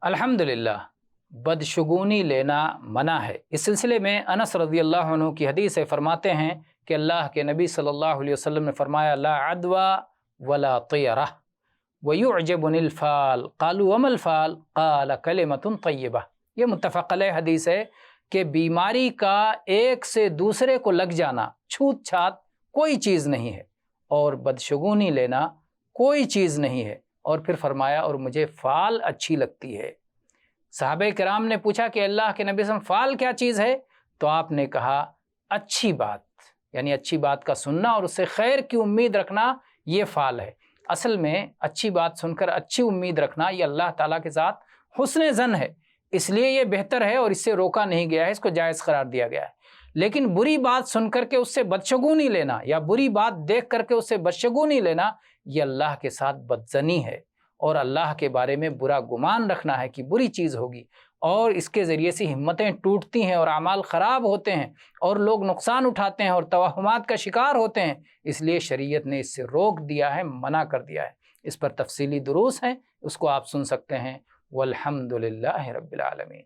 अल्हम्दुलिल्लाह, बदशगुनी लेना मना है। इस सिलसिले में अनस रज़ी अल्लाह अन्हु की हदीस है, फरमाते हैं कि अल्लाह के नबी सल्लल्लाहु अलैहि वसल्लम ने फरमाया, ला अदवा वला तियरा वयुअजबुनिल फ़ाल क़ालू वमल फ़ाल क़ाल कलिमतुन तय्यबा। ये मुत्तफ़क़ अलैह हदीस है कि बीमारी का एक से दूसरे को लग जाना छूत छात कोई चीज़ नहीं है, और बदशगुनी लेना कोई चीज़ नहीं है। और फिर फरमाया, और मुझे फ़ाल अच्छी लगती है। सहाबे किराम ने पूछा कि अल्लाह के नबी सल्लल्लाहु अलैहि वसल्लम, फ़ाल क्या चीज़ है? तो आपने कहा, अच्छी बात, यानी अच्छी बात का सुनना और उससे खैर की उम्मीद रखना, ये फ़ाल है। असल में अच्छी बात सुनकर अच्छी उम्मीद रखना ये अल्लाह ताला के साथ हुस्न ज़न है, इसलिए ये बेहतर है और इससे रोका नहीं गया है, इसको जायज़ करार दिया गया है। लेकिन बुरी बात सुन करके उससे बदशगुनी लेना या बुरी बात देख करके उससे बदशगुनी लेना, ये अल्लाह के साथ बदज़नी है और अल्लाह के बारे में बुरा गुमान रखना है कि बुरी चीज़ होगी, और इसके ज़रिए से हिम्मतें टूटती हैं और अमाल ख़राब होते हैं और लोग नुकसान उठाते हैं और तवहुमात का शिकार होते हैं। इसलिए शरीयत ने इससे रोक दिया है, मना कर दिया है। इस पर तफसीली दुरूस हैं, उसको आप सुन सकते हैं। वल्हम्दुलिल्लाहि रब्बिल आलमीन।